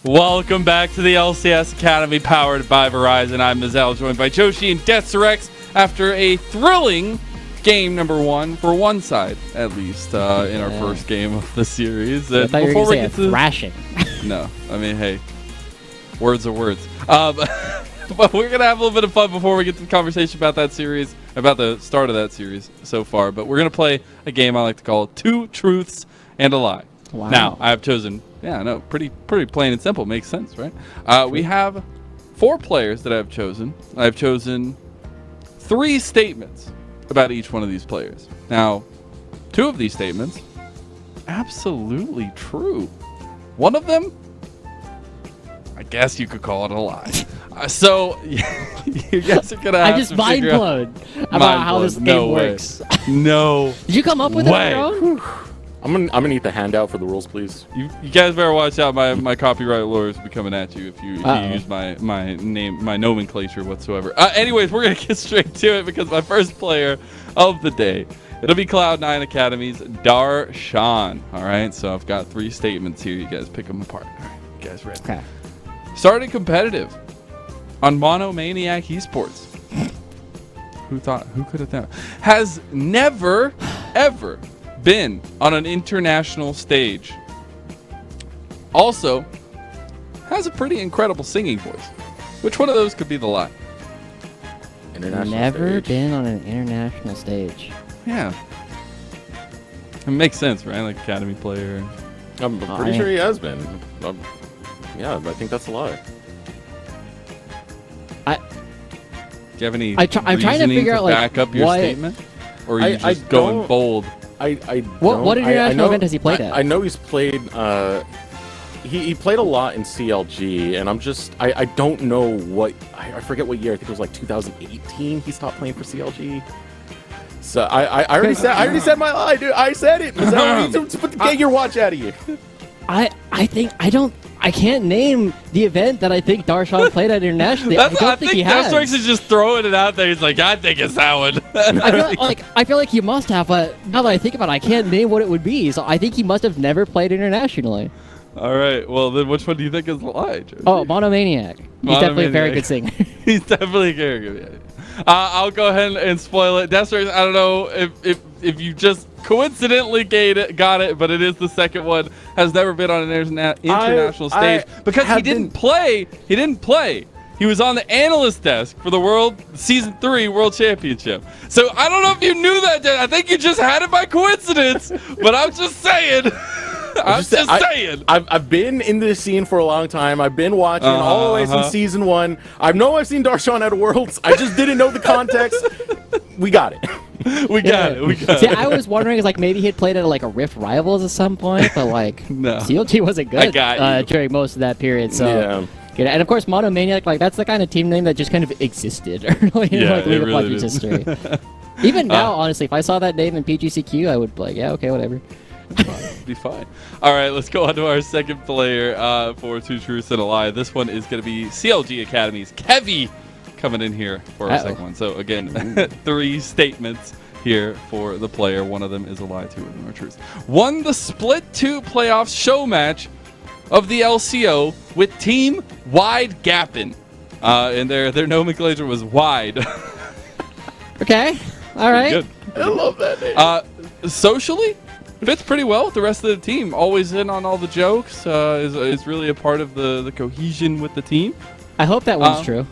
Welcome back to the LCS Academy, powered by Verizon. I'm Mazel, joined by Joshi and Detzerex after a thrilling game number one for one side, at least, in our first game of the series. I thought you were going to say thrashing. No, I mean, hey, words are words. But we're going to have a little bit of fun before we get to the conversation about that series, about the start of that series so far. But we're going to play a game I like to call Two Truths and a Lie. Wow. Now, I have chosen, pretty plain and simple. Makes sense, right? We have 4 players that I've chosen. I've chosen 3 statements about each one of these players. Now, 2 of these statements, absolutely true. One of them, I guess you could call it a lie. So, you guys are going to have I'm just mind blown about how this game works. No. Did you come up with it on your own? I'm gonna need the handout for the rules, please. You guys better watch out. My copyright lawyers will be coming at you if you use my name, my nomenclature whatsoever. Anyways, we're gonna get straight to it because my first player of the day, it'll be Cloud9 Academy's Darshan. All right, so I've got 3 statements here. You guys pick them apart. All right, you guys ready? Okay. Started competitive on Monomaniac Esports. Who could have thought? Has never ever been on an international stage. Also, has a pretty incredible singing voice. Which one of those could be the lie? Never been on an international stage. Yeah. It makes sense, right? Like Academy player. I'm pretty sure he has been. Yeah, I think that's a lie. Do you have any I'm trying to figure out, like, back up your statement? Or are you just going bold? What international event has he played at? I know he's played. He played a lot in CLG, and I don't know what. I forget what year. I think it was like 2018. He stopped playing for CLG. So I already said my lie, dude. I said it. Get your watch out of here. I can't name the event that I think Darshan played at internationally. I don't think he has. Detzerex is just throwing it out there. He's like, I think it's that one. I feel like he must have, but now that I think about it, I can't name what it would be. So I think he must have never played internationally. All right. Well, then which one do you think is the lie, Josie? Oh, Monomaniac. He's definitely a very good singer. He's definitely very good. I'll go ahead and spoil it. Detzerex, I don't know if you just coincidentally got it, but it is the second one. Has never been on an international stage because he didn't play. He didn't play. He was on the analyst desk for the Season 3 World Championship. So I don't know if you knew that. I think you just had it by coincidence, but I'm just saying. I'm just saying. I've been in this scene for a long time. I've been watching all the way since Season 1. I know I've seen Darshan at Worlds. I just didn't know the context. We got it. We got it. See, I was wondering, like, maybe he had played at like a Rift Rivals at some point, but like no. CLG wasn't good during most of that period. So yeah. And of course, Monomaniac, like, that's the kind of team name that just kind of existed early in like League of Legends history. Even now, honestly, if I saw that name in PGCQ, I would be like, yeah, okay, whatever. Be fine. All right, let's go on to our second player for Two Truths and a Lie. This one is going to be CLG Academy's Kevy coming in here for our second one. So again, 3 statements here for the player. One of them is a lie, 2 of them are truths. Won the Split 2 playoffs show match of the LCO with Team Wide Gappin'. And their nomenclature was Wide. Okay. All right. Good. I love that name. Socially, fits pretty well with the rest of the team. Always in on all the jokes. Is really a part of the cohesion with the team. I hope that one's true.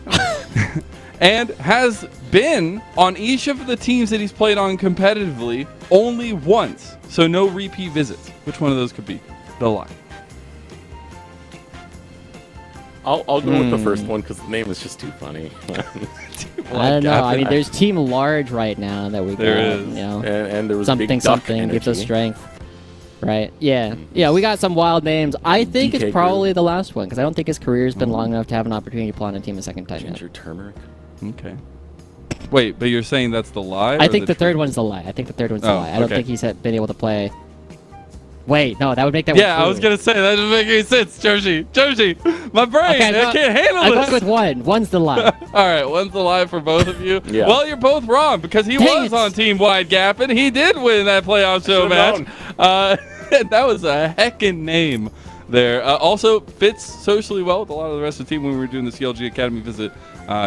And has been on each of the teams that he's played on competitively only once. So no repeat visits. Which one of those could be the lie? I'll go with the first one because the name is just too funny. I don't know. I mean, there's Team Large right now that we got. There is. You know, and there was something gives us strength. Right. Yeah. Yeah, we got some wild names. I think it's probably the last one because I don't think his career's been long enough to have an opportunity to play on a team a second time. Ginger turmeric. Okay. Wait, but you're saying that's the lie? I think the third one's the lie. I think the third one's the lie. I don't think he's been able to play. Wait, no, that would make that one true. I was going to say, that doesn't make any sense, Joshi. My brain, okay, I can't handle this. this. I'm going with one. One's the lie. All right, one's the lie for both of you. Yeah. Well, you're both wrong because he was on Team Wide Gap, and he did win that playoff show match. That was a heckin' name there. Also fits socially well with a lot of the rest of the team. When we were doing the CLG Academy visit,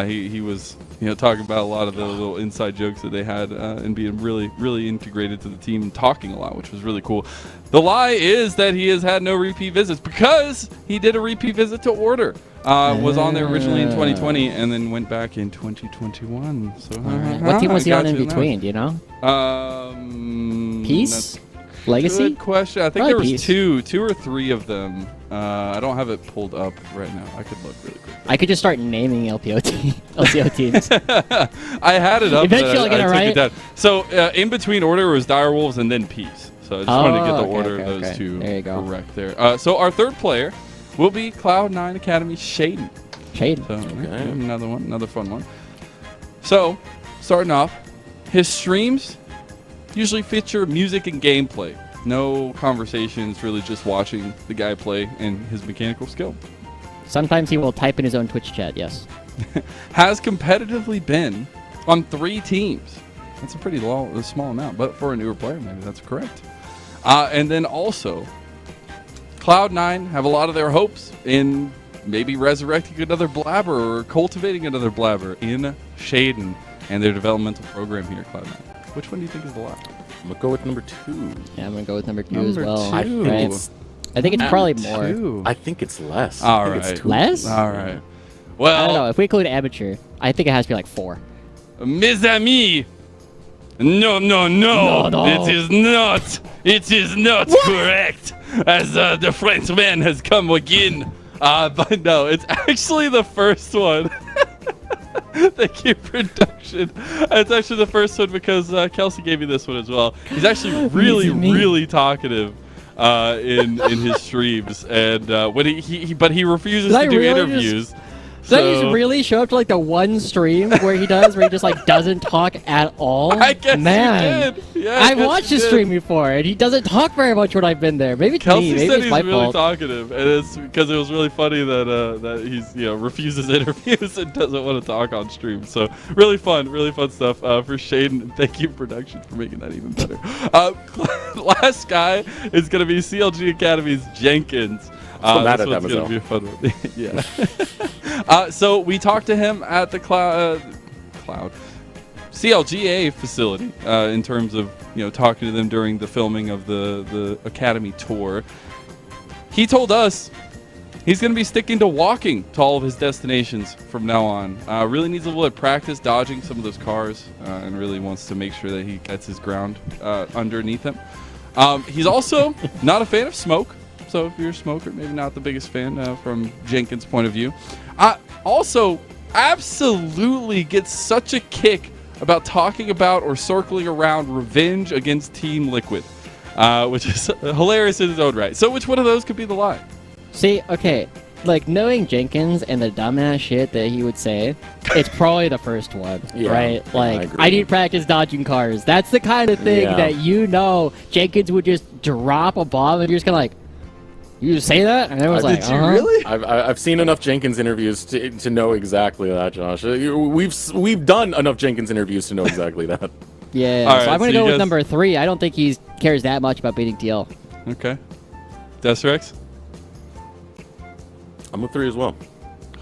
he was talking about a lot of the little inside jokes that they had and being really integrated to the team and talking a lot, which was really cool. The lie is that he has had no repeat visits because he did a repeat visit to Order. Was on there originally in 2020 and then went back in 2021. So what team was he on in between? Do you know? Peace? Legacy? Good question. I think Probably there was Peace. two or three of them. I don't have it pulled up right now. I could look really quick. I could just start naming LCO teams. I had it up. Eventually I'll get it right. It down. So in between Order was Direwolves and then Peace. So I just wanted to get the order of those two correct there. So our third player will be Cloud9 Academy Shaden. So another fun one. So starting off, his streams usually feature music and gameplay. No conversations, really just watching the guy play and his mechanical skill. Sometimes he will type in his own Twitch chat, yes. Has competitively been on 3 teams. That's a pretty small amount, but for a newer player, maybe that's correct. And then also, Cloud9 have a lot of their hopes in maybe resurrecting another Blabber or cultivating another Blabber in Shaden and their developmental program here at Cloud9. Which one do you think is the lie? I'm going to go with number 2. Yeah, I'm going to go with number 2 as well. I think it's probably more. I think it's less. All right. Less? All right. Well, I don't know. If we include amateur, I think it has to be like 4. Mes amis, no. It is not correct, as the Frenchman has come again. But no, it's actually the first one. Thank you, production. It's actually the first one because Kelsey gave me this one as well. He's actually really talkative in his streams, and when he refuses to do interviews. Does he just really show up to like the one stream where he just like doesn't talk at all? I guess he did. Yeah, I've watched his stream before, and he doesn't talk very much when I've been there. Maybe it's Kelsey me. Maybe said it's he's my really fault. talkative, and it's because it was really funny that he's refuses interviews and doesn't want to talk on stream. So really fun stuff for Shaden. Thank you, production, for making that even better. Last guy is gonna be CLG Academy's Jenkins. This one's gonna be a fun one. Yeah. So we talked to him at the Cloud CLGA facility in terms of talking to them during the filming of the Academy tour. He told us he's going to be sticking to walking to all of his destinations from now on. Really needs a little bit of practice dodging some of those cars and really wants to make sure that he gets his ground underneath him. He's also not a fan of smoke. So if you're a smoker, maybe not the biggest fan from Jenkins' point of view. Also, absolutely gets such a kick about talking about or circling around revenge against Team Liquid, which is hilarious in its own right. So which one of those could be the lie? See, okay, like knowing Jenkins and the dumbass shit that he would say, it's probably the first one, right? Like, I need practice dodging cars. That's the kind of thing that Jenkins would just drop a bomb and you're just kind of like, you say that? And everyone's like, did you really? I've seen enough Jenkins interviews to know exactly that, Josh. We've done enough Jenkins interviews to know exactly that. Yeah, right, so I'm going to go with number 3. I don't think he cares that much about beating TL. Okay. Desrex? I'm with 3 as well.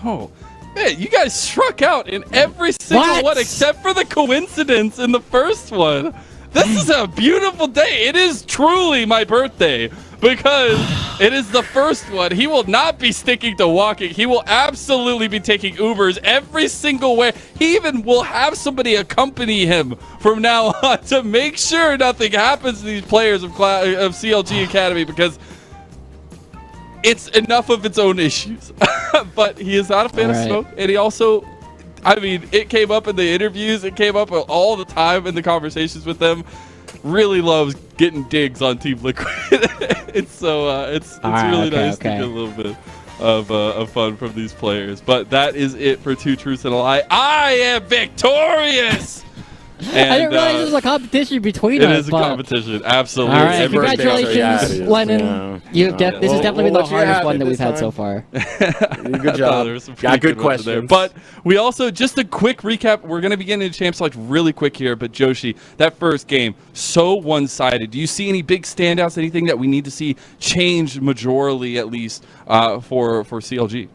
Oh, man, you guys struck out in every single one except for the coincidence in the first one. This is a beautiful day. It is truly my birthday. Because it is the first one. He will not be sticking to walking. He will absolutely be taking Ubers every single way. He even will have somebody accompany him from now on to make sure nothing happens to these players of CLG Academy because it's enough of its own issues. But he is not a fan of smoke. And he also, it came up in the interviews. It came up all the time in the conversations with them. Really loves getting digs on Team Liquid. It's really nice to get a little bit of fun from these players. But that is it for 2 Truths and a Lie. I am victorious. I didn't realize there was a competition between us. It is a competition, absolutely. All right, congratulations, Lennon. This has definitely been the hardest one that we've had so far. Good job. Good question there. But we also, just a quick recap, we're going to be getting into Champ Select really quick here, but Joshi, that first game, so one-sided. Do you see any big standouts, anything that we need to see change majorly, at least, for CLG?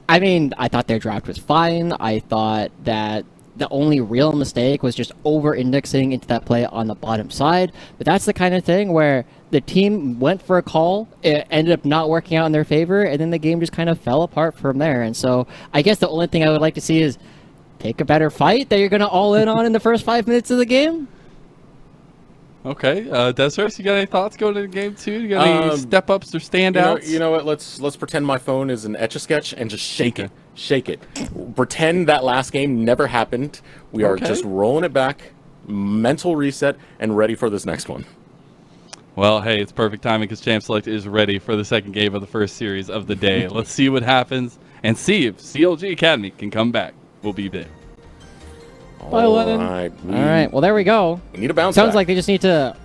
I mean, I thought their draft was fine. I thought that the only real mistake was just over-indexing into that play on the bottom side. But that's the kind of thing where the team went for a call, it ended up not working out in their favor, and then the game just kind of fell apart from there. And so I guess the only thing I would like to see is pick a better fight that you're going to all in on in the first 5 minutes of the game. Okay, Desiree, you got any thoughts going into game 2? You got any step-ups or standouts? You know what? Let's pretend my phone is an Etch-a-Sketch and just shake it. Shake it. Pretend that last game never happened. We are just rolling it back, mental reset, and ready for this next one. Well, hey, it's perfect timing because Champ Select is ready for the second game of the first series of the day. Let's see what happens and see if CLG Academy can come back. We'll be there. Bye, Lennon. All right, well, there we go. We need a bounce Sounds back. like they just need to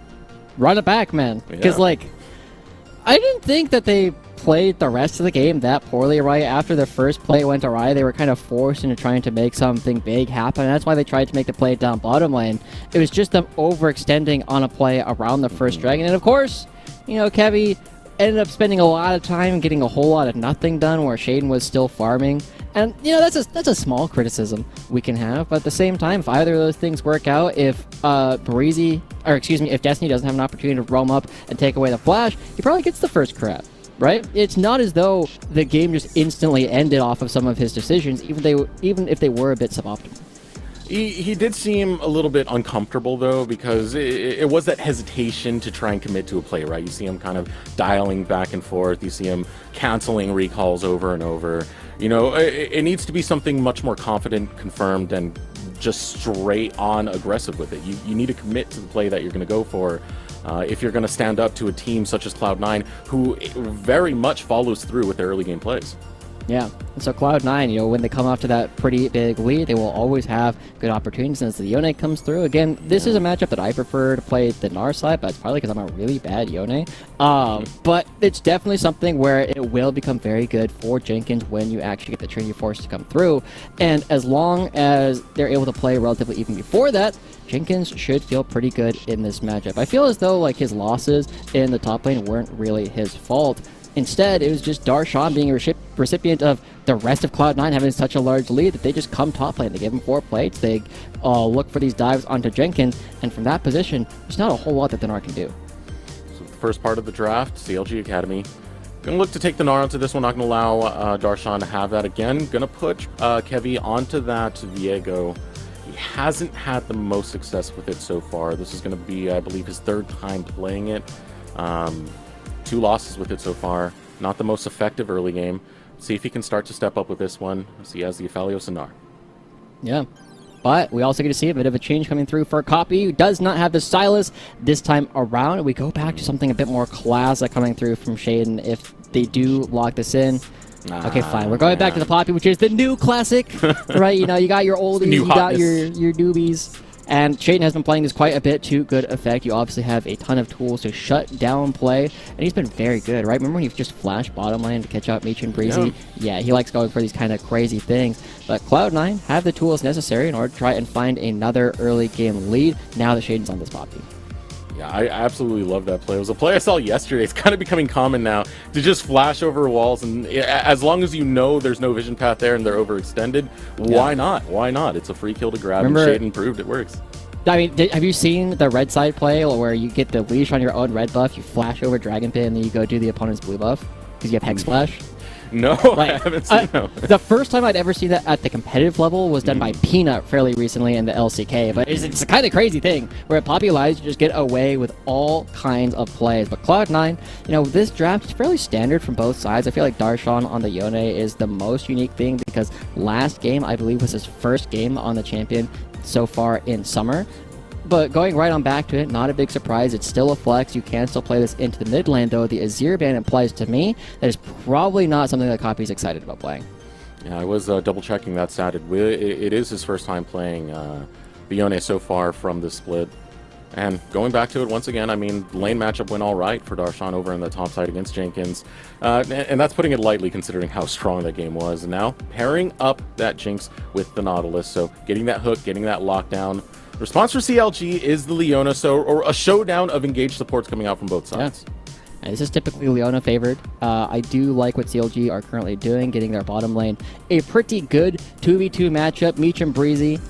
run it back, man. Because, like, I didn't think that they played the rest of the game that poorly, right? After the first play went awry, they were kind of forced into trying to make something big happen. And that's why they tried to make the play down bottom lane. It was just them overextending on a play around the first dragon. And, of course, you know, Kevy ended up spending a lot of time getting a whole lot of nothing done where Shaden was still farming. And, you know, that's a small criticism we can have, but at the same time, if either of those things work out, if if Destiny doesn't have an opportunity to roam up and take away the flash, he probably gets the first crap, right? It's not as though the game just instantly ended off of some of his decisions, even if they were a bit suboptimal. He did seem a little bit uncomfortable, though, because it was that hesitation to try and commit to a play, right? You see him kind of dialing back and forth. You see him canceling recalls over and over. You know, it needs to be something much more confident, confirmed, and just straight on aggressive with it. You need to commit to the play that you're going to go for if you're going to stand up to a team such as Cloud9, who very much follows through with their early game plays. Yeah, and so Cloud9, you know, when they come off to that pretty big lead, they will always have good opportunities. And as the Yone comes through, again, this is a matchup that I prefer to play the Gnar side, but it's probably because I'm a really bad Yone. But it's definitely something where it will become very good for Jenkins when you actually get the Trinity Force to come through. And as long as they're able to play relatively even before that, Jenkins should feel pretty good in this matchup. I feel as though like his losses in the top lane weren't really his fault. Instead, it was just Darshan being a recipient of the rest of Cloud9 having such a large lead that they just come top lane. They give him 4 plates, they look for these dives onto Jenkins, and from that position, there's not a whole lot that the Gnar can do. So the first part of the draft, CLG Academy. Gonna look to take the Gnar onto this one, not gonna allow Darshan to have that again. Gonna put Kevy onto that Viego. He hasn't had the most success with it so far. This is gonna be, I believe, his 3rd time playing it. 2 losses with it so far. Not the most effective early game. See if he can start to step up with this one. See, he has the Aphelios and Gnar. Yeah. But we also get to see a bit of a change coming through for Copy, who does not have the Silas this time around. We go back to something a bit more classic coming through from Shaden if they do lock this in. Okay, fine. We're going back to the Poppy, which is the new classic, right? You know, you got your oldies, you got your newbies. And Shaden has been playing this quite a bit to good effect. You obviously have a ton of tools to shut down play, and he's been very good, right? Remember when he just flashed bottom lane to catch out Meech and Breezy? Yeah, he likes going for these kind of crazy things. But Cloud9 have the tools necessary in order to try and find another early game lead now that Shaden's on this Poppy. Yeah, I absolutely love that play. It was a play I saw yesterday. It's kind of becoming common now to just flash over walls, and as long as you know there's no vision path there and they're overextended, why not? Why not? It's a free kill to grab, and Shaden proved it works. I mean, have you seen the red side play where you get the leash on your own red buff, you flash over Dragon Pit, and then you go do the opponent's blue buff? Because you have Hex Splash? No, I haven't seen that. The first time I'd ever seen that at the competitive level was done by Peanut fairly recently in the LCK, but it's a kind of crazy thing where it allows you to just get away with all kinds of plays. But Cloud9, you know, this draft is fairly standard from both sides. I feel like Darshan on the Yone is the most unique thing because last game, I believe, was his first game on the champion so far in summer. But going right on back to it, not a big surprise. It's still a flex. You can still play this into the mid lane, though. The Azir ban implies to me that is probably not something that Copy's excited about playing. Yeah, I was double-checking that stat. It is his first time playing the Yone so far from the split. And going back to it once again, I mean, lane matchup went all right for Darshan over in the top side against Jenkins. And that's putting it lightly considering how strong that game was. And now pairing up that Jinx with the Nautilus. So getting that hook, getting that lockdown. Response for CLG is the Leona, or a showdown of engaged supports coming out from both sides. Yeah. And this is typically Leona favored. I do like what CLG are currently doing, getting their bottom lane a pretty good 2v2 matchup. Meech and Breezy.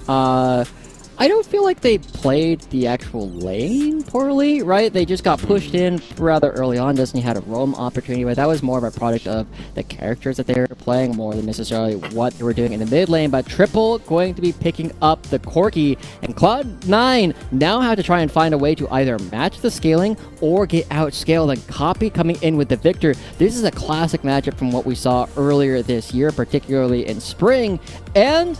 I don't feel like they played the actual lane poorly, right? They just got pushed in rather early on. Destiny had a roam opportunity, but that was more of a product of the characters that they were playing more than necessarily what they were doing in the mid lane. But Triple going to be picking up the Corki, and Cloud9 now have to try and find a way to either match the scaling or get outscaled, and Copy coming in with the Victor. This is a classic matchup from what we saw earlier this year, particularly in spring, and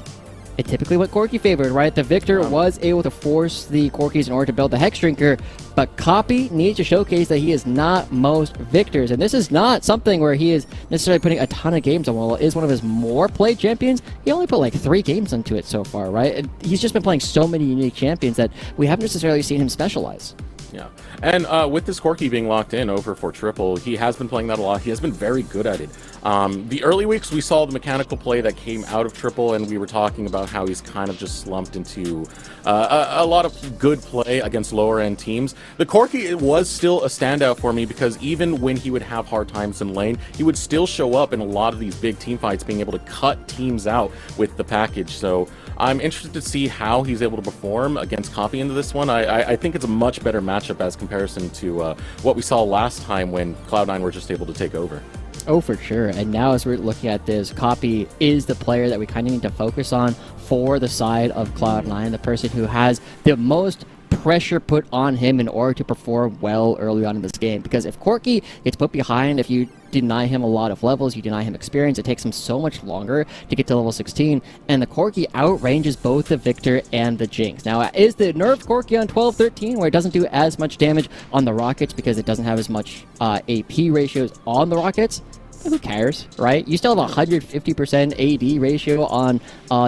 it typically went Corki favored, right? The Victor was able to force the Corkis in order to build the Hex Drinker, but Copy needs to showcase that he is not most Victors. And this is not something where he is necessarily putting a ton of games on. While it is one of his more played champions, he only put like 3 games into it so far, right? And he's just been playing so many unique champions that we haven't necessarily seen him specialize. Yeah, and with this Corki being locked in over for Triple, he has been playing that a lot. He has been very good at it. The early weeks, we saw the mechanical play that came out of Triple, and we were talking about how he's kind of just slumped into a lot of good play against lower-end teams. The Corki, it was still a standout for me because even when he would have hard times in lane, he would still show up in a lot of these big team fights, being able to cut teams out with the package. So I'm interested to see how he's able to perform against Copy into this one. I think it's a much better matchup as comparison to what we saw last time when Cloud9 were just able to take over. Oh, for sure. And now as we're looking at this, Copy is the player that we kind of need to focus on for the side of Cloud9, the person who has the most pressure put on him in order to perform well early on in this game. Because if Corki gets put behind, if you deny him a lot of levels, you deny him experience, it takes him so much longer to get to level 16, and the Corki outranges both the Victor and the Jinx. Now, is the nerfed Corki on 12-13, where it doesn't do as much damage on the rockets because it doesn't have as much AP ratios on the rockets? Who cares, right? You still have 150% AD ratio on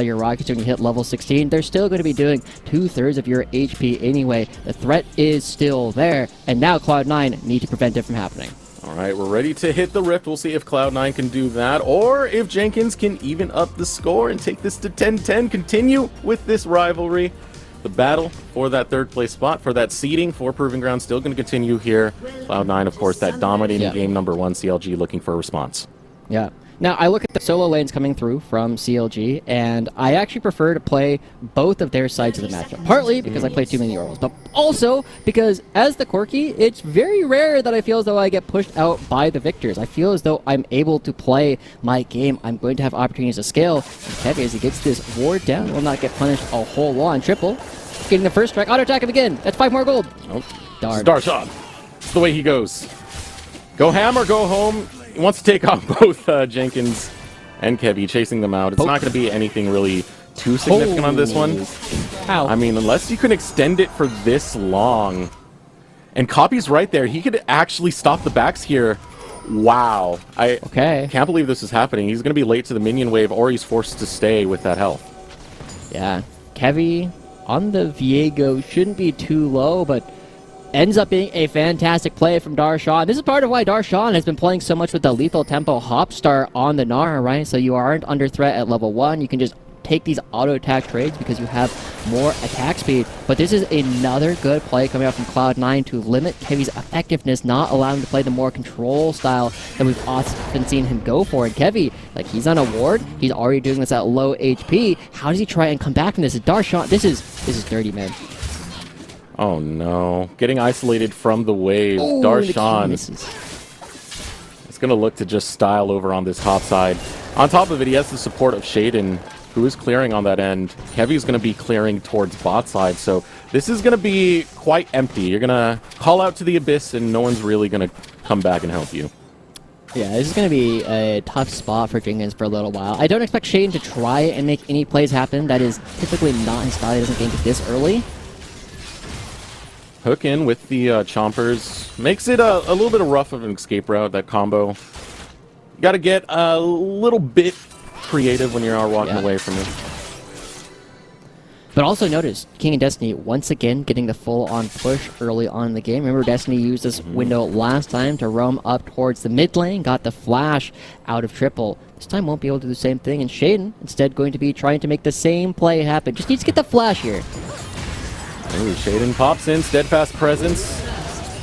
your rockets when you hit level 16. They're still going to be doing 2/3 of your HP anyway. The threat is still there, and now Cloud9 need to prevent it from happening. All right, we're ready to hit the Rift. We'll see if Cloud9 can do that, or if Jenkins can even up the score and take this to 10-10, continue with this rivalry. The battle for that third place spot, for that seeding for Proving Ground, still going to continue here. Cloud9, of course, that dominating game number 1, CLG looking for a response. Yeah. Now, I look at the solo lanes coming through from CLG, and I actually prefer to play both of their sides of the matchup. Partly because I play too many Orals, but also because as the Corki, it's very rare that I feel as though I get pushed out by the Victors. I feel as though I'm able to play my game. I'm going to have opportunities to scale. And Heavy, as he gets this ward down, will not get punished a whole lot on Triple. Getting the first strike, auto attack him again. That's 5 more gold. Oh, darn. Darshan. It's the way he goes. Go ham or go home. He wants to take off both Jenkins and Kevy, chasing them out. It's not going to be anything really too significant on this one. Ow. I mean, unless you can extend it for this long. And Copy's right there. He could actually stop the backs here. Wow. I can't believe this is happening. He's going to be late to the minion wave, or he's forced to stay with that health. Yeah. Kevy on the Viego shouldn't be too low, but ends up being a fantastic play from Darshan. This is part of why Darshan has been playing so much with the lethal tempo hop start on the Gnar, right? So you aren't under threat at level 1. You can just take these auto attack trades because you have more attack speed. But this is another good play coming out from Cloud9 to limit Kevy's effectiveness, not allow him to play the more control style that we've often seen him go for. And Kevy, like, he's on a ward. He's already doing this at low HP. How does he try and come back from this? Darshan, this is dirty, man. Oh no. Getting isolated from the wave. Ooh, Darshan is going to look to just style over on this top side. On top of it, he has the support of Shaden, who is clearing on that end. Kevy's going to be clearing towards bot side, so this is going to be quite empty. You're going to call out to the Abyss, and no one's really going to come back and help you. Yeah, this is going to be a tough spot for Jenkins for a little while. I don't expect Shaden to try and make any plays happen. That is typically not his style. He doesn't gank it this early. Hook in with the Chompers. Makes it a little bit of rough of an escape route, that combo. You got to get a little bit creative when you're walking away from it. But also notice, King and Destiny once again getting the full-on push early on in the game. Remember, Destiny used this window last time to roam up towards the mid lane, got the flash out of Triple. This time won't be able to do the same thing, and Shaden instead going to be trying to make the same play happen. Just needs to get the flash here. Ooh, Shaden pops in, steadfast presence.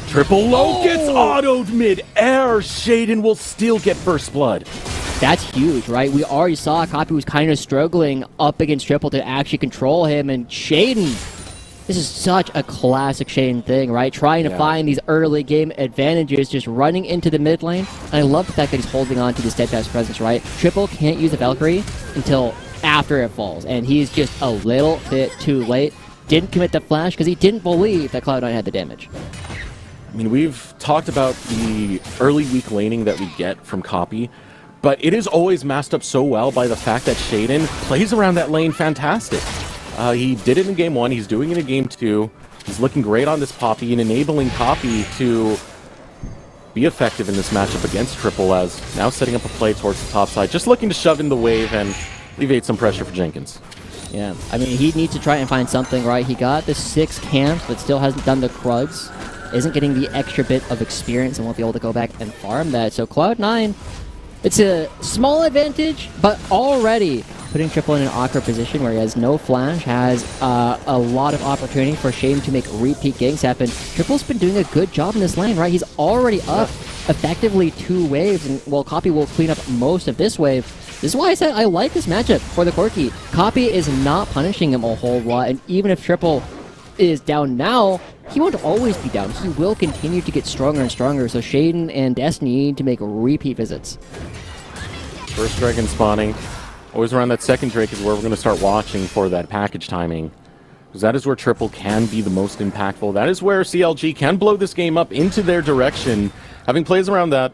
Triple low gets autoed mid-air. Shaden will still get first blood. That's huge, right? We already saw Copy was kind of struggling up against Triple to actually control him, and Shaden, this is such a classic Shaden thing, right? Trying to find these early game advantages, just running into the mid lane. And I love the fact that he's holding on to the steadfast presence, right? Triple can't use the Valkyrie until after it falls, and he's just a little bit too late. Didn't commit the flash because he didn't believe that Cloud9 had the damage. I mean, we've talked about the early weak laning that we get from Copy, but it is always masked up so well by the fact that Shaden plays around that lane fantastic. He did it in Game 1, he's doing it in Game 2, he's looking great on this Poppy and enabling Copy to be effective in this matchup against Triple, as now setting up a play towards the top side, just looking to shove in the wave and alleviate some pressure for Jenkins. Yeah, I mean, he needs to try and find something, right? He got the 6 camps, but still hasn't done the Krugs. Isn't getting the extra bit of experience and won't be able to go back and farm that. So Cloud9, it's a small advantage, but already putting Triple in an awkward position where he has no flash, has a lot of opportunity for Shaden to make repeat ganks happen. Triple's been doing a good job in this lane, right? He's already up effectively 2 waves, and well, Copy will clean up most of this wave. This is why I said I like this matchup for the Corki. Copy is not punishing him a whole lot, and even if Triple is down now, he won't always be down. He will continue to get stronger and stronger, so Shaden and Destiny need to make repeat visits. First dragon spawning. Always around that second Drake is where we're going to start watching for that package timing, because that is where Triple can be the most impactful. That is where CLG can blow this game up into their direction. Having plays around that,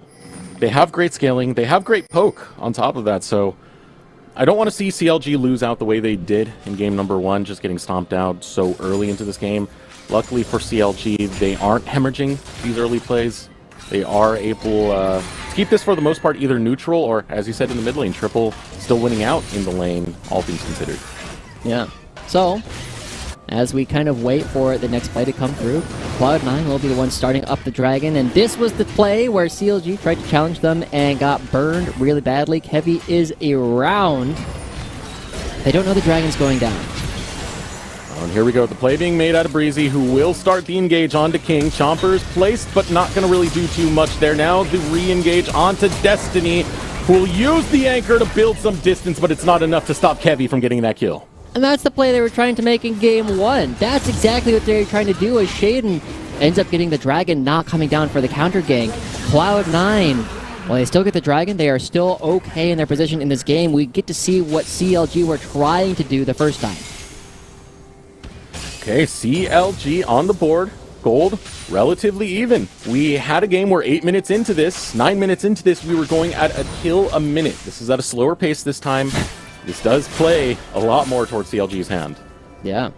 they have great scaling, they have great poke on top of that, so I don't want to see CLG lose out the way they did in game number 1, just getting stomped out so early into this game. Luckily for CLG, they aren't hemorrhaging these early plays. They are able to keep this for the most part either neutral or, as you said, in the mid lane, Triple still winning out in the lane, all things considered. Yeah. So, as we kind of wait for the next play to come through, Cloud9 will be the one starting up the dragon, and this was the play where CLG tried to challenge them and got burned really badly. Heavy is around. They don't know the dragon's going down. And here we go, the play being made out of Breezy, who will start the engage onto King. Chomper's placed, but not going to really do too much there. Now the re-engage onto Destiny, who will use the anchor to build some distance, but it's not enough to stop Kevy from getting that kill. And that's the play they were trying to make in game 1. That's exactly what they were trying to do, as Shaden ends up getting the dragon, not coming down for the counter gank. Cloud9, while they still get the dragon, they are still okay in their position in this game. We get to see what CLG were trying to do the first time. Okay, CLG on the board. Gold, relatively even. We had a game where 8 minutes into this, 9 minutes into this, we were going at a kill a minute. This is at a slower pace this time. This does play a lot more towards CLG's hand. Yeah.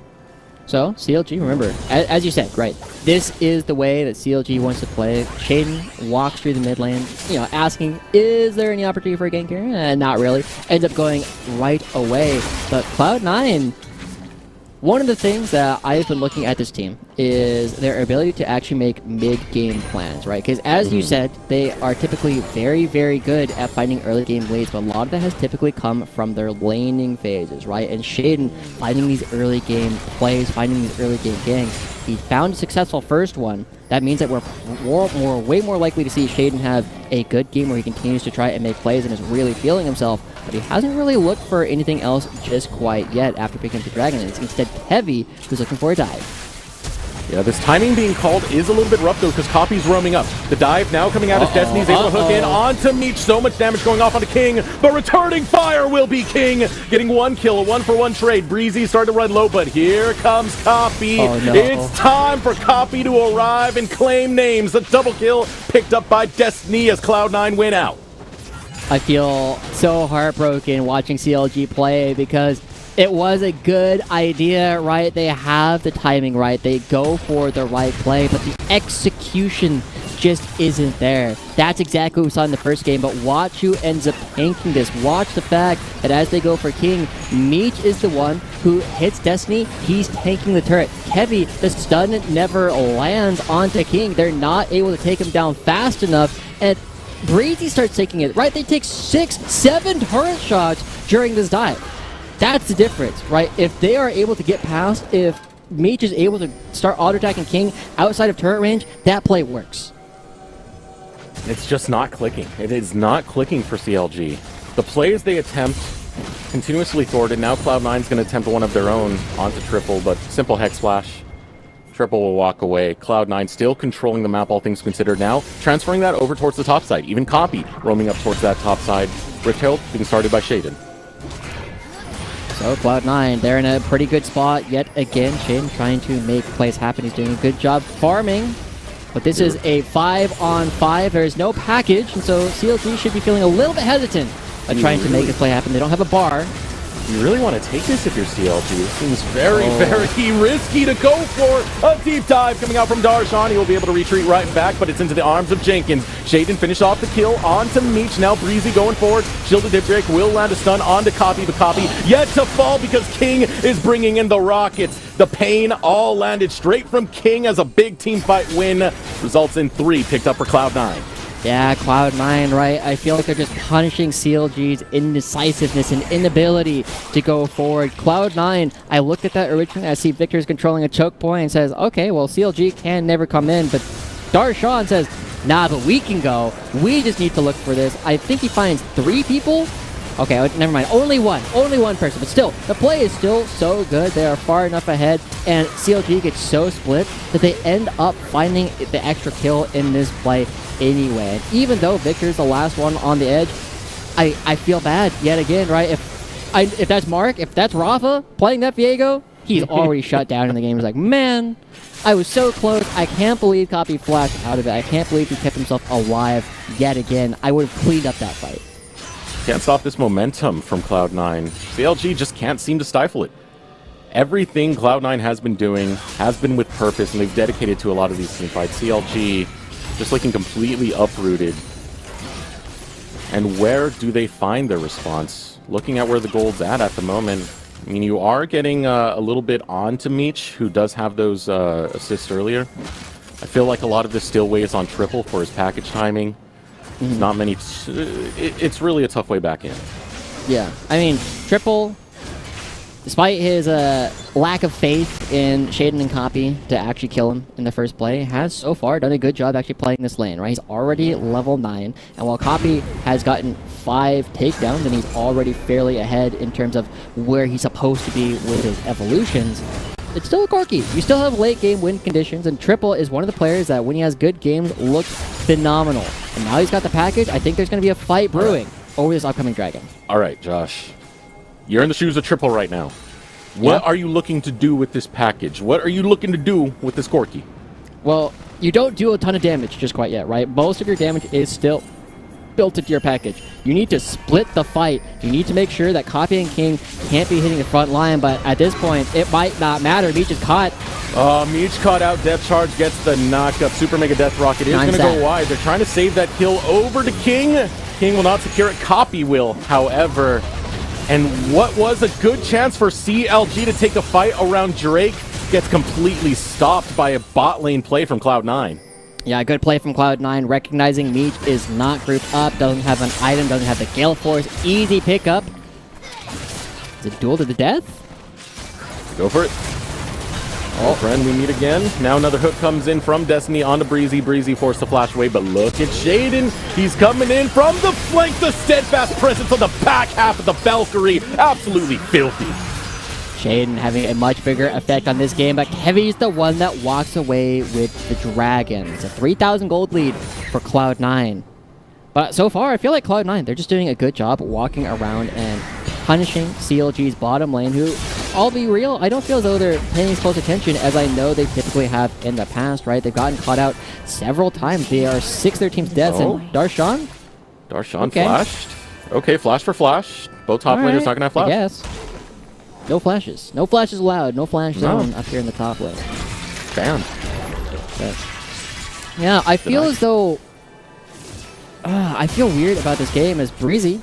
So, CLG, remember, as you said, right, this is the way that CLG wants to play. Shaden walks through the mid lane, you know, asking, is there any opportunity for a gank here? Not really. Ends up going right away. But Cloud9, one of the things that I've been looking at this team is their ability to actually make mid-game plans, right? Because as you said, they are typically very, very good at finding early-game leads, but a lot of that has typically come from their laning phases, right? And Shaden finding these early-game plays, finding these early-game ganks. He found a successful first one. That means that we're way more likely to see Shaden have a good game where he continues to try and make plays and is really feeling himself, but he hasn't really looked for anything else just quite yet after picking up the dragon. It's instead Heavy who's looking for a dive. Yeah, this timing being called is a little bit rough, though, because Copy's roaming up. The dive now coming out as Destiny's able to hook in onto Meech. So much damage going off onto King, but returning fire will be King. Getting 1 kill, a 1-for-1 trade. Breezy starting to run low, but here comes Copy. It's time for Copy to arrive and claim names. A double kill picked up by Destiny as Cloud9 win out. I feel so heartbroken watching CLG play because it was a good idea, right? They have the timing right. They go for the right play, but the execution just isn't there. That's exactly what we saw in the first game, but watch who ends up tanking this. Watch the fact that as they go for King, Meech is the one who hits Destiny. He's tanking the turret. Heavy, the stun never lands onto King. They're not able to take him down fast enough, and Breezy starts taking it, right? They take 6, 7 turret shots during this dive. That's the difference, right? If they are able to get past, if Meech is able to start auto-attacking King outside of turret range, that play works. It's just not clicking. It is not clicking for CLG. The plays they attempt, continuously thwarted. Now Cloud9's going to attempt one of their own onto Triple, but simple Hex Flash. Triple will walk away. Cloud9 still controlling the map, all things considered now. Transferring that over towards the top side. Even Copy roaming up towards that top side. Rift being started by Shaden. So Cloud9, they're in a pretty good spot yet again. Shaden trying to make plays happen. He's doing a good job farming. But this is a 5-on-5. There is no package, and so CLG should be feeling a little bit hesitant of trying to make this play happen. They don't have a bar. You really want to take this if you're CLG. It seems very risky to go for a deep dive coming out from Darshan. He will be able to retreat right back, but it's into the arms of Jenkins. Shaden finished off the kill onto Meech. Now Breezy going forward. Shielded Dip Drake will land a stun onto Copy, but Copy yet to fall because King is bringing in the rockets. The pain all landed straight from King as a big team fight win. Results in 3 picked up for Cloud9. Yeah, Cloud9, right? I feel like they're just punishing CLG's indecisiveness and inability to go forward. Cloud9, I looked at that originally. I see Victor's controlling a choke point and says, okay, well, CLG can never come in. But Darshan says, nah, but we can go. We just need to look for this. I think he finds 3 people. Okay, never mind. Only one person. But still, the play is still so good. They are far enough ahead, and CLG gets so split that they end up finding the extra kill in this play anyway. And even though Victor's the last one on the edge, I feel bad yet again, right? If that's Mark, if that's Rafa playing that Viego, he's already shut down in the game. He's like, man, I was so close. I can't believe Copy flashed out of it. I can't believe he kept himself alive yet again. I would have cleaned up that fight. Can't stop this momentum from Cloud9. CLG just can't seem to stifle it. Everything Cloud9 has been doing has been with purpose, and they've dedicated to a lot of these team fights. CLG just looking completely uprooted. And where do they find their response? Looking at where the gold's at the moment, I mean, you are getting a little bit on to Meech, who does have those assists earlier. I feel like a lot of this still weighs on Triple for his package timing. Not many. It's really a tough way back in. Yeah, I mean, Triple, despite his lack of faith in Shaden and Copy to actually kill him in the first play, has so far done a good job actually playing this lane, right? He's already level 9, and while Copy has gotten 5 takedowns, and he's already fairly ahead in terms of where he's supposed to be with his evolutions, it's still a Corki. You still have late game win conditions, and Triple is one of the players that when he has good games looks phenomenal. And now he's got the package. I think there's going to be a fight brewing over this upcoming dragon. All right, Josh. You're in the shoes of Triple right now. What are you looking to do with this package? What are you looking to do with this Corki? Well, you don't do a ton of damage just quite yet, right? Most of your damage is still built into your package. You need to split the fight. You need to make sure that Copy and King can't be hitting the front line, but at this point, it might not matter. Meech is caught. Meech caught out. Death Charge gets the knock-up. Super Mega Death Rocket is going to go wide. They're trying to save that kill over to King. King will not secure it. Copy will, however. And what was a good chance for CLG to take a fight around Drake gets completely stopped by a bot lane play from Cloud9. Yeah, good play from Cloud9, recognizing Meech is not grouped up, doesn't have an item, doesn't have the Gale Force. Easy pickup. Is it duel to the death? Go for it. Oh, friend, we meet again. Now another hook comes in from Destiny onto Breezy. Breezy forced to flash away, but look at Shaden. He's coming in from the flank. The steadfast presence on the back half of the Valkyrie. Absolutely filthy. Shaden having a much bigger effect on this game, but Heavy's the one that walks away with the dragon. It's a 3,000 gold lead for Cloud9. But so far, I feel like Cloud9, they're just doing a good job walking around and punishing CLG's bottom lane, who, I'll be real, I don't feel as though they're paying as close attention as I know they typically have in the past, right? They've gotten caught out several times. They are 6 their team's deaths, and Darshan? Darshan flashed. Okay, flash for flash. Both top laners not going to have flash. Yes. No flashes. No flashes allowed. No flash zone up here in the top lane. Bam. Yeah, I feel as though... I feel weird about this game as Breezy.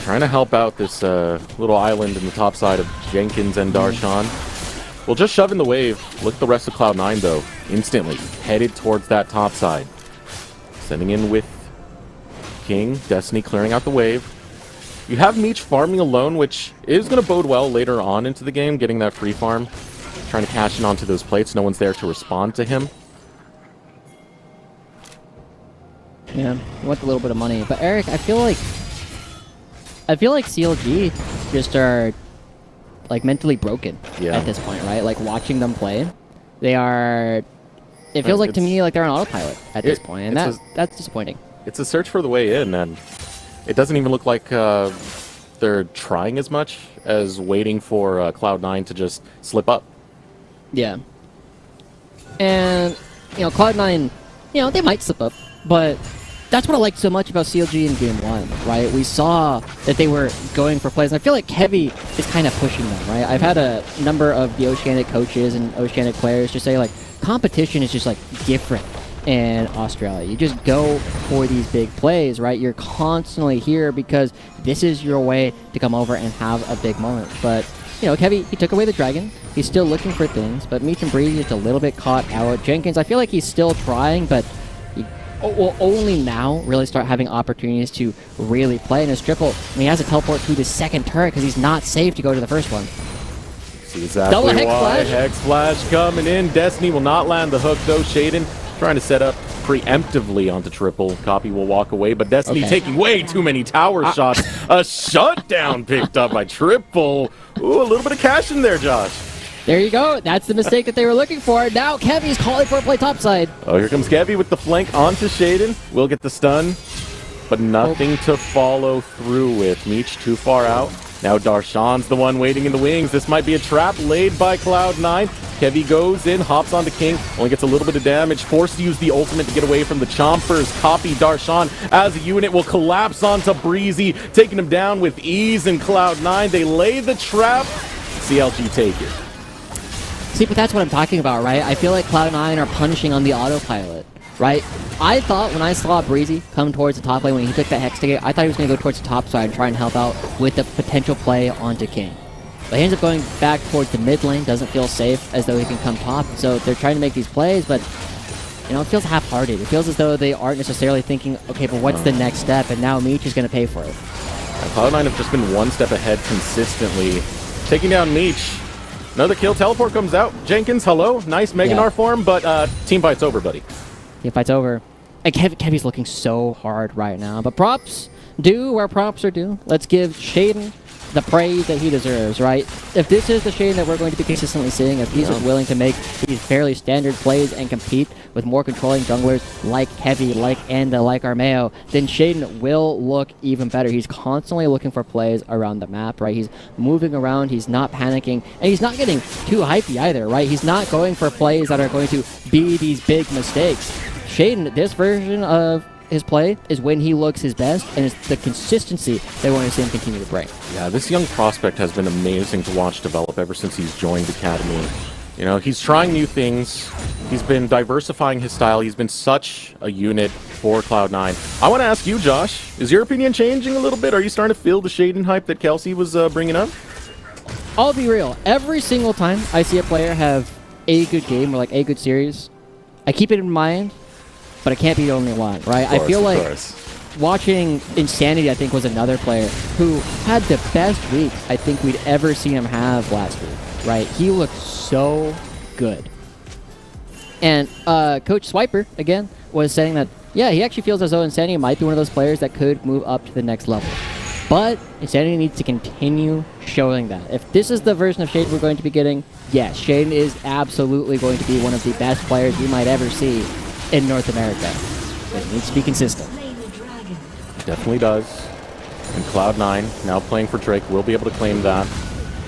Trying to help out this little island in the top side of Jenkins and Darshan. We'll just shove in the wave. Look at the rest of Cloud9, though. Instantly headed towards that top side. Sending in with King. Destiny clearing out the wave. You have Meech farming alone, which is going to bode well later on into the game, getting that free farm. Trying to cash in onto those plates. No one's there to respond to him. Yeah, he wants a little bit of money. But Eric, I feel like CLG just are like mentally broken at this point, right? Like watching them play, they are. It feels like to me like they're on autopilot at this point, and that's disappointing. It's a search for the way in, and it doesn't even look like they're trying as much as waiting for Cloud9 to just slip up. Yeah, and Cloud9, they might slip up, but that's what I liked so much about CLG in Game 1, right? We saw that they were going for plays, and I feel like Heavy is kind of pushing them, right? I've had a number of the Oceanic coaches and Oceanic players just say, like, competition is just, like, different in Australia. You just go for these big plays, right? You're constantly here because this is your way to come over and have a big moment. But, Heavy, he took away the dragon. He's still looking for things, but Meech and Breezy is just a little bit caught out. Jenkins, I feel like he's still trying, but will only now really start having opportunities to really play in his triple. And he has to teleport to the second turret because he's not safe to go to the first one. See exactly double Hex Flash. Hex Flash coming in. Destiny will not land the hook though. Shaden trying to set up preemptively onto triple. Copy will walk away, but Destiny taking way too many tower shots. A shutdown picked up by triple. Ooh, a little bit of cash in there, Josh. There you go. That's the mistake that they were looking for. Now Kevy's calling for a play topside. Oh, here comes Kevy with the flank onto Shaden. Will get the stun, but nothing to follow through with. Meech too far out. Now Darshan's the one waiting in the wings. This might be a trap laid by Cloud9. Kevy goes in, hops onto King, only gets a little bit of damage. Forced to use the ultimate to get away from the Chompers. Copy Darshan as a unit will collapse onto Breezy, taking him down with ease. And Cloud9, they lay the trap. CLG take it. See, but that's what I'm talking about, right? I feel like Cloud9 are punishing on the autopilot, right? I thought when I saw Breezy come towards the top lane when he took that Hex ticket, I thought he was going to go towards the top side and try and help out with the potential play onto King. But he ends up going back towards the mid lane, doesn't feel safe as though he can come top. So they're trying to make these plays, but it feels half-hearted. It feels as though they aren't necessarily thinking, okay, but what's the next step? And now Meech is going to pay for it. Cloud9 have just been one step ahead consistently. Taking down Meech. Another kill. Teleport comes out. Jenkins, hello. Nice Meganar form, but team fight's over, buddy. Team fight's over. And Kevy's looking so hard right now. But props due where props are due. Let's give Shaden the praise that he deserves, right? If this is the Shaden that we're going to be consistently seeing, if he's just willing to make these fairly standard plays and compete with more controlling junglers like Kevy, like Enda, like Armeo, then Shaden will look even better. He's constantly looking for plays around the map, right? He's moving around, he's not panicking, and he's not getting too hypey either, right? He's not going for plays that are going to be these big mistakes. Shaden, this version of his play is when he looks his best, and it's the consistency they want to see him continue to bring. Yeah, this young prospect has been amazing to watch develop ever since he's joined the Academy. He's trying new things. He's been diversifying his style. He's been such a unit for Cloud9. I want to ask you, Josh, is your opinion changing a little bit? Are you starting to feel the Shaden hype that Kelsey was bringing up? I'll be real. Every single time I see a player have a good game or like a good series, I keep it in mind, but I can't be the only one, right? I feel like watching Insanity, I think, was another player who had the best week I think we'd ever seen him have last week, right? He looked so good. And Coach Swiper, again, was saying that, yeah, he actually feels as though Insanity might be one of those players that could move up to the next level. But Insanity needs to continue showing that. If this is the version of Shaden we're going to be getting, yes, Shaden is absolutely going to be one of the best players we might ever see in North America. But it needs to be consistent. Definitely does. And Cloud9, now playing for Drake, will be able to claim that.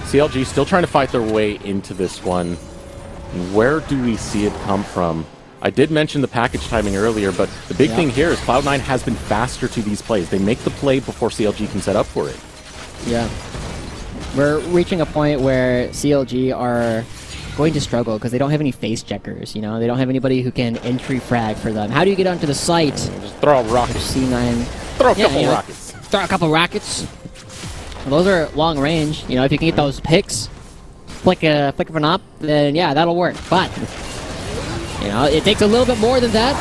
CLG still trying to fight their way into this one. Where do we see it come from? I did mention the package timing earlier, but the big thing here is Cloud9 has been faster to these plays. They make the play before CLG can set up for it. Yeah. We're reaching a point where CLG are going to struggle because they don't have any face checkers, you know? They don't have anybody who can entry frag for them. How do you get onto the site? Just throw a rocket. C9. Throw a couple rockets. Throw a couple rockets. Well, those are long range. You know, if you can get those picks, flick of an op, then yeah, that'll work. But, you know, it takes a little bit more than that.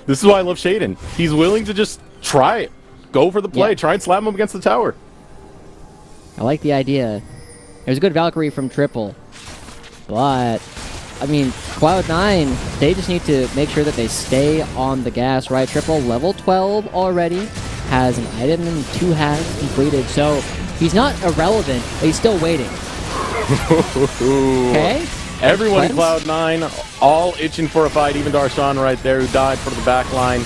This is why I love Shaden. He's willing to just try it. Go for the play. Yeah. Try and slam him against the tower. I like the idea. There's a good Valkyrie from Triple. But, I mean, Cloud9, they just need to make sure that they stay on the gas, right? Triple, level 12 already, has an item and 2 has completed. So, he's not irrelevant, but he's still waiting. Okay? Everyone in Cloud9, all itching for a fight. Even Darshan right there, who died for the back line.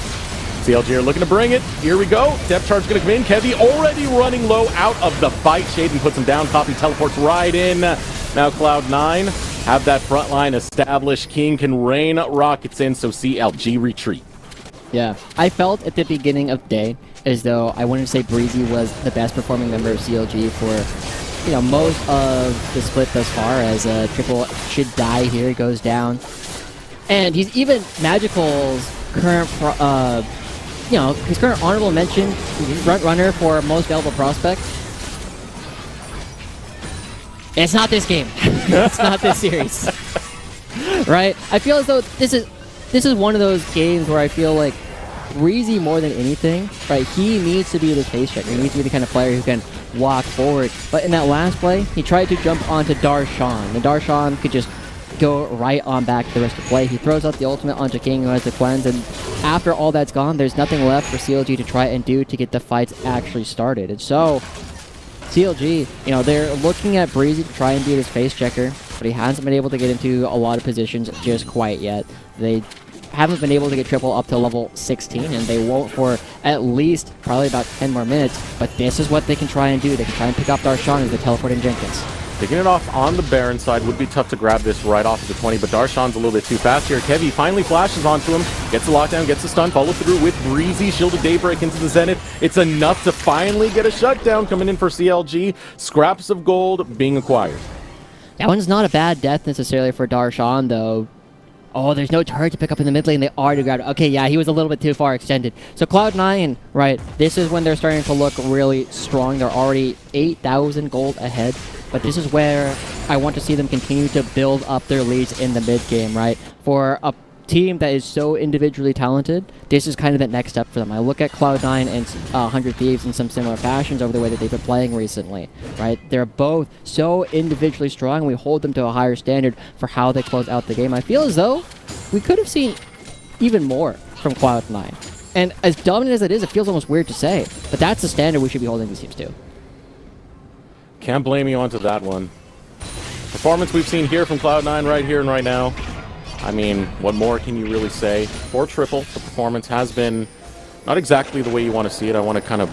CLG are looking to bring it. Here we go. Depth charge going to come in. Kevy already running low out of the fight. Shaden puts him down. Copy teleports right in. Now Cloud9 have that front line established. King can rain rockets in, so CLG retreat. Yeah. I felt at the beginning of day as though I wouldn't say Breezy was the best performing member of CLG for, you know, most of the split thus far, as Triple should die here. He goes down. And he's even Magical's current you know, his current honorable mention front runner for most valuable prospect. It's not this game. It's not this series. Right? I feel as though this is one of those games where I feel like Breezy, more than anything, right, he needs to be the face checker. He needs to be the kind of player who can walk forward. But in that last play, he tried to jump onto Darshan. And Darshan could just go right on back to the rest of the play. He throws out the ultimate onto King, who has the cleanse, and after all that's gone, there's nothing left for CLG to try and do to get the fights actually started. And so, CLG, you know, they're looking at Breezy to try and be this face checker, but he hasn't been able to get into a lot of positions just quite yet. They haven't been able to get Triple up to level 16, and they won't for at least probably about 10 more minutes, but this is what they can try and do. They can try and pick up Darshan as they teleport in Jenkins. Picking it off on the Baron side would be tough to grab this right off of the 20, but Darshan's a little bit too fast here. Kevy finally flashes onto him, gets the lockdown, gets the stun, follow through with Breezy, shielded Daybreak into the Zenith. It's enough to finally get a shutdown coming in for CLG. Scraps of gold being acquired. That one's not a bad death necessarily for Darshan, though. Oh, there's no turret to pick up in the mid lane. They already grabbed it. Okay, yeah, he was a little bit too far extended. So Cloud9, right, this is when they're starting to look really strong. They're already 8,000 gold ahead. But this is where I want to see them continue to build up their leads in the mid game, right? For a team that is so individually talented, this is kind of the next step for them. I look at Cloud9 and 100 Thieves in some similar fashions over the way that they've been playing recently, right? They're both so individually strong. We hold them to a higher standard for how they close out the game. I feel as though we could have seen even more from Cloud9. And as dominant as it is, it feels almost weird to say, but that's the standard we should be holding these teams to. Can't blame you onto that one. Performance we've seen here from Cloud9 right here and right now. I mean, what more can you really say? For Triple, the performance has been not exactly the way you want to see it. I want to kind of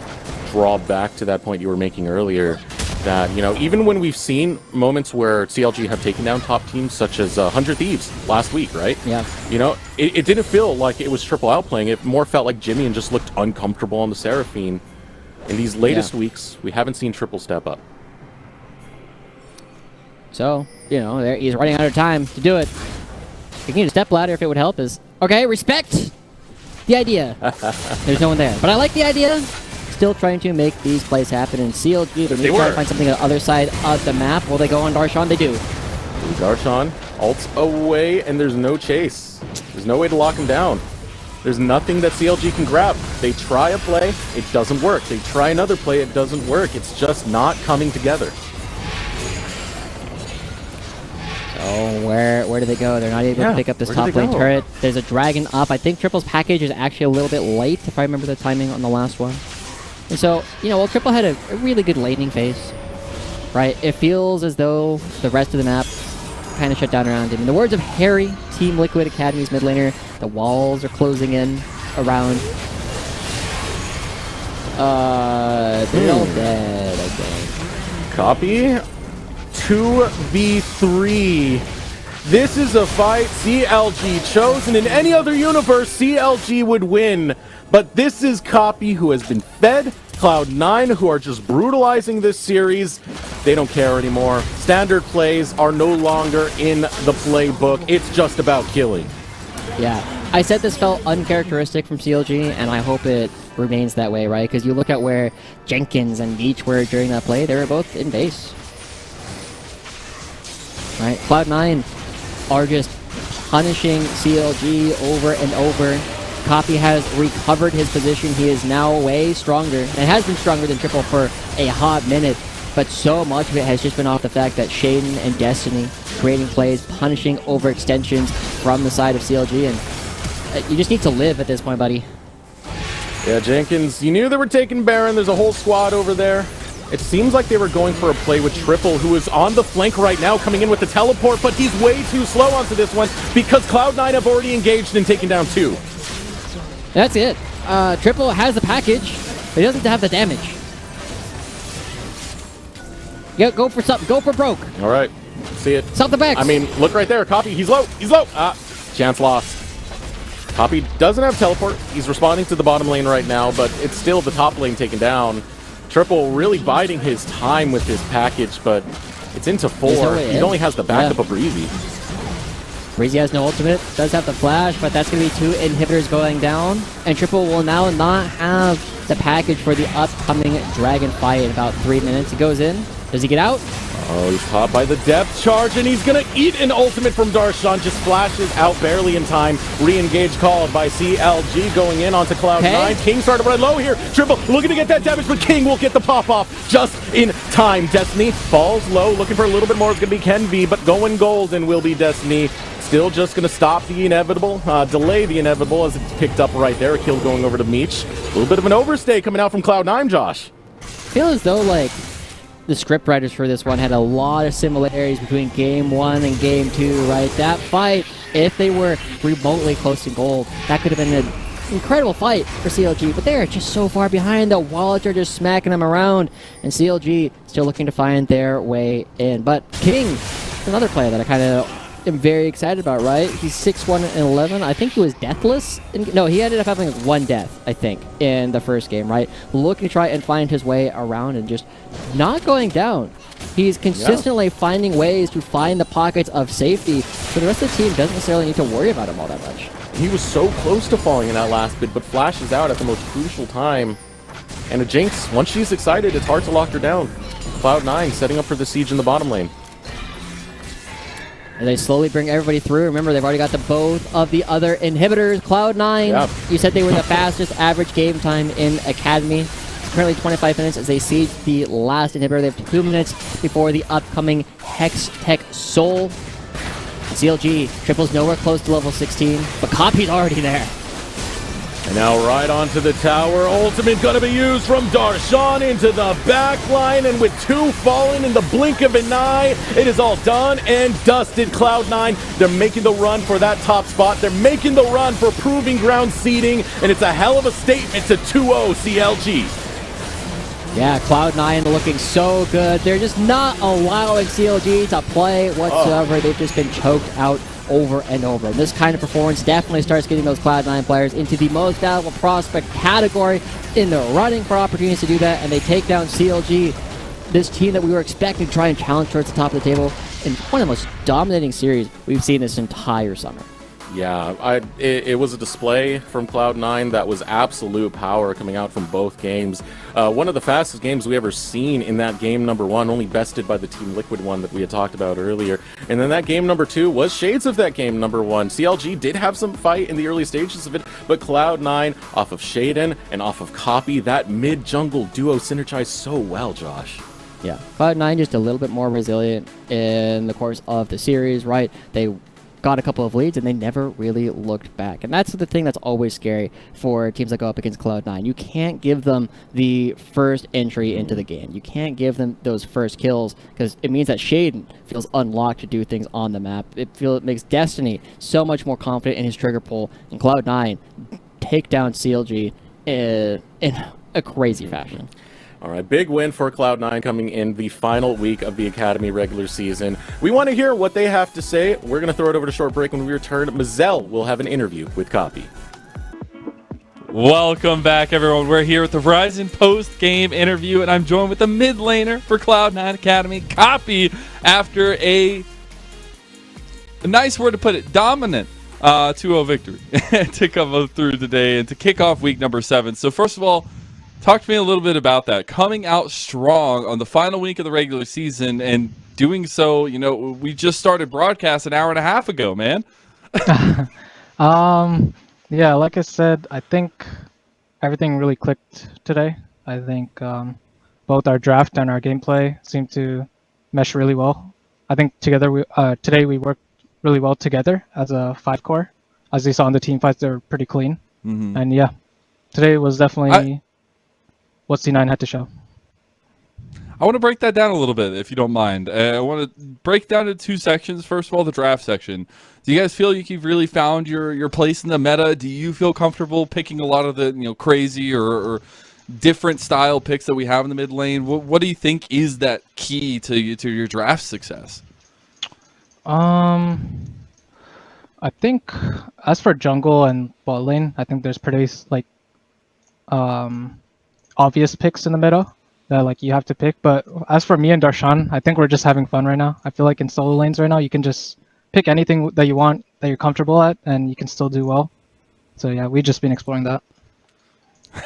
draw back to that point you were making earlier, that, you know, even when we've seen moments where CLG have taken down top teams, such as 100 Thieves last week, right? Yeah. You know, it didn't feel like it was Triple outplaying. It more felt like Jimmy and just looked uncomfortable on the Seraphine. In these latest weeks, we haven't seen Triple step up. So, you know, he's running out of time to do it. You can need a step ladder if it would help us. Okay, respect the idea. There's no one there. But I like the idea. Still trying to make these plays happen. And CLG, they need to try to find something on the other side of the map. Will they go on Darshan? They do. Darshan ults away, and there's no chase. There's no way to lock him down. There's nothing that CLG can grab. They try a play, it doesn't work. They try another play, it doesn't work. It's just not coming together. Oh, where do they go? They're not able to pick up this top lane turret. There's a dragon up. I think Triple's package is actually a little bit late, if I remember the timing on the last one. And so, you know, while Triple had a really good laning phase, right, it feels as though the rest of the map kind of shut down around him. In the words of Harry, Team Liquid Academy's mid laner, the walls are closing in around. They're all dead, I think. Copy. 2v3. This is a fight CLG chosen. In any other universe, CLG would win. But this is Copy, who has been fed. Cloud9, who are just brutalizing this series. They don't care anymore. Standard plays are no longer in the playbook. It's just about killing. Yeah. I said this felt uncharacteristic from CLG, and I hope it remains that way, right? Because you look at where Jenkins and Beach were during that play, they were both in base. Right? Cloud9 are just punishing CLG over and over. Copy has recovered his position. He is now way stronger, and has been stronger than Triple for a hot minute. But so much of it has just been off the fact that Shaden and Destiny creating plays, punishing overextensions from the side of CLG, and you just need to live at this point, buddy. Yeah, Jenkins, you knew they were taking Baron. There's a whole squad over there. It seems like they were going for a play with Triple, who is on the flank right now, coming in with the teleport, but he's way too slow onto this one because Cloud9 have already engaged and taken down 2. That's it. Triple has the package, but he doesn't have the damage. Yeah, go for something. Go for broke. All right. See it. Something back. I mean, look right there. Copy. He's low. He's low. Chance lost. Copy doesn't have teleport. He's responding to the bottom lane right now, but it's still the top lane taken down. Triple really biding his time with his package, but it's into 4. He only has the backup of Breezy. Breezy has no ultimate, does have the flash, but that's going to be 2 inhibitors going down. And Triple will now not have the package for the upcoming Dragon fight in about 3 minutes. He goes in. Does he get out? Oh, he's caught by the depth charge, and he's going to eat an ultimate from Darshan. Just flashes out barely in time. Re-engage called by CLG going in onto Cloud9. Okay. King started to run low here. Triple looking to get that damage, but King will get the pop-off just in time. Destiny falls low, looking for a little bit more. It's going to be Kenvi, but going golden will be Destiny. Still just going to stop the inevitable, delay the inevitable as it's picked up right there. A kill going over to Meech. A little bit of an overstay coming out from Cloud9, Josh. I feel as though, like, the script writers for this one had a lot of similarities between Game 1 and Game 2, right? That fight, if they were remotely close to gold, that could have been an incredible fight for CLG, but they're just so far behind. The wallets are just smacking them around, and CLG still looking to find their way in. But King is another player that I kind of am very excited about, right? He's 6-1-11. I think he was deathless. No, he ended up having like 1 death, I think, in the first game, right? Looking to try and find his way around and just not going down. He's consistently finding ways to find the pockets of safety, so the rest of the team doesn't necessarily need to worry about him all that much. He was so close to falling in that last bit, but flashes out at the most crucial time. And a Jinx, once she's excited, it's hard to lock her down. Cloud9 setting up for the siege in the bottom lane. And they slowly bring everybody through. Remember, they've already got the both of the other inhibitors. Cloud9, you said they were the fastest average game time in Academy. It's currently 25 minutes as they siege the last inhibitor. They have 2 minutes before the upcoming Hex Tech Soul. CLG, Triple's nowhere close to level 16, but Copy's already there. And now right onto the tower. Ultimate gonna be used from Darshan into the back line, and with 2 falling in the blink of an eye, it is all done and dusted. Cloud9, they're making the run for that top spot. They're making the run for proving ground seeding, and it's a hell of a statement to 2-0 CLG. Yeah, Cloud9 looking so good. They're just not allowing CLG to play whatsoever. They've just been choked out over and over. And this kind of performance definitely starts getting those Cloud9 players into the most valuable prospect category in the running for opportunities to do that, and they take down CLG, this team that we were expecting to try and challenge towards the top of the table in one of the most dominating series we've seen this entire summer. Yeah, it was a display from Cloud9 that was absolute power coming out from both games. One of the fastest games we ever seen in that game number 1, only bested by the Team Liquid one that we had talked about earlier. And then that game number 2 was shades of that game number 1. CLG did have some fight in the early stages of it, but Cloud9 off of Shaden and off of Copy, that mid-jungle duo synergized so well, Josh. Yeah, Cloud9 just a little bit more resilient in the course of the series, right? They got a couple of leads and they never really looked back, and that's the thing that's always scary for teams that go up against Cloud9. You can't give them the first entry into the game. You can't give them those first kills because it means that Shaden feels unlocked to do things on the map. It makes Destiny so much more confident in his trigger pull, and Cloud9 take down CLG in a crazy fashion. All right, big win for Cloud9 coming in the final week of the Academy regular season. We want to hear what they have to say. We're going to throw it over to short break. When we return, Mazel will have an interview with Copy. Welcome back, everyone. We're here with the Verizon post-game interview, and I'm joined with the mid laner for Cloud9 Academy, Copy, after a nice word to put it, dominant 2-0 victory to come through today and to kick off week number 7. So first of all, talk to me a little bit about that. Coming out strong on the final week of the regular season and doing so, you know, we just started broadcast an hour and a half ago, man. Yeah, like I said, I think everything really clicked today. I think both our draft and our gameplay seem to mesh really well. I think together today we worked really well together as a 5-core. As you saw in the team fights, they were pretty clean. Mm-hmm. And yeah, today was definitely what C9 had to show. I want to break that down a little bit, if you don't mind. I want to break down into 2 sections. First of all, the draft section. Do you guys feel like you've really found your place in the meta? Do you feel comfortable picking a lot of the crazy or different style picks that we have in the mid lane? What do you think is that key to your draft success? I think as for jungle and bot lane, I think there's pretty obvious picks in the meta that you have to pick. But as for me and Darshan, I think we're just having fun right now. I feel like in solo lanes right now, you can just pick anything that you want, that you're comfortable at, and you can still do well. So yeah, we've just been exploring that.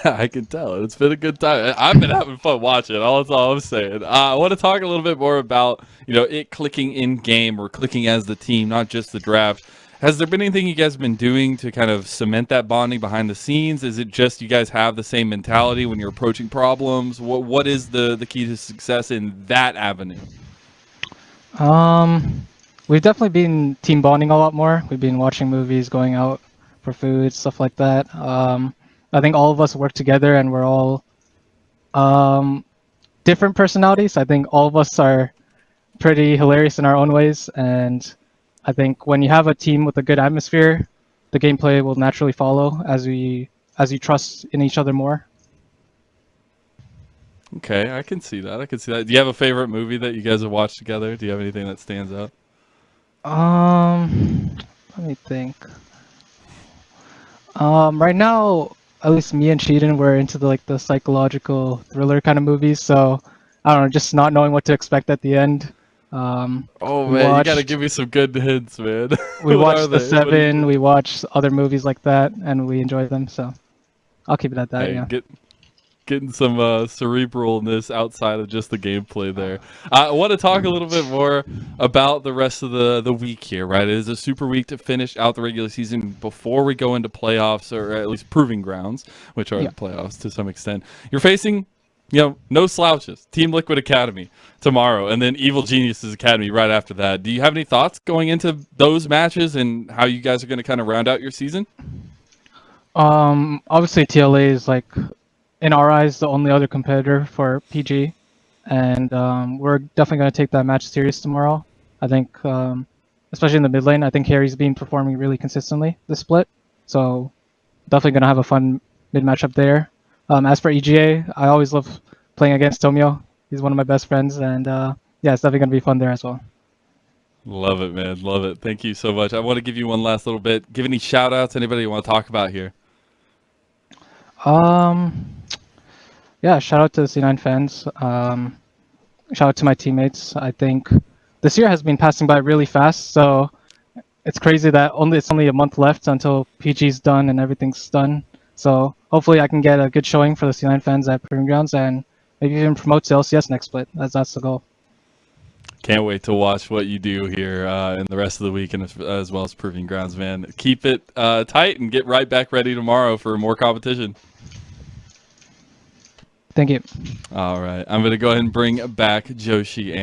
I can tell. It's been a good time. I've been having fun watching. That's all I'm saying. I want to talk a little bit more about it clicking in game or clicking as the team, not just the draft. Has there been anything you guys have been doing to kind of cement that bonding behind the scenes? Is it just you guys have the same mentality when you're approaching problems? What is the key to success in that avenue? We've definitely been team bonding a lot more. We've been watching movies, going out for food, stuff like that. I think all of us work together and we're all different personalities. I think all of us are pretty hilarious in our own ways, and I think when you have a team with a good atmosphere, the gameplay will naturally follow as you trust in each other more. Okay, I can see that. Do you have a favorite movie that you guys have watched together? Do you have anything that stands out? Let me think. Right now, at least me and Cheatin, we're into the psychological thriller kind of movies. So I don't know, just not knowing what to expect at the end. Oh man, you gotta give me some good hints, man. We watched The Seven. We watched other movies like that, and we enjoy them. So I'll keep it at that. Hey, yeah. Getting some cerebralness outside of just the gameplay there. I want to talk a little bit more about the rest of the week here, right? It is a super week to finish out the regular season before we go into playoffs, or at least proving grounds, which are the playoffs to some extent. You're facing, no slouches. Team Liquid Academy tomorrow, and then Evil Geniuses Academy right after that. Do you have any thoughts going into those matches and how you guys are going to kind of round out your season? Obviously TLA is in our eyes the only other competitor for PG, and we're definitely going to take that match serious tomorrow. I think, especially in the mid lane, I think Harry's been performing really consistently this split, so definitely going to have a fun mid matchup there. As for EGA, I always love playing against Tomio. He's one of my best friends, and yeah, it's definitely going to be fun there as well. Love it, man. Love it. Thank you so much. I want to give you one last little bit. Give any shout outs, anybody you want to talk about here? Yeah, shout out to the C9 fans. Shout out to my teammates. I think this year has been passing by really fast, so it's crazy that it's only a month left until PG's done and everything's done. So hopefully I can get a good showing for the C9 fans at Proving Grounds and maybe even promote to LCS next split, as that's the goal. Can't wait to watch what you do here in the rest of the week, and as well as Proving Grounds, man. Keep it tight and get right back ready tomorrow for more competition. Thank you. All right. I'm going to go ahead and bring back Joshi and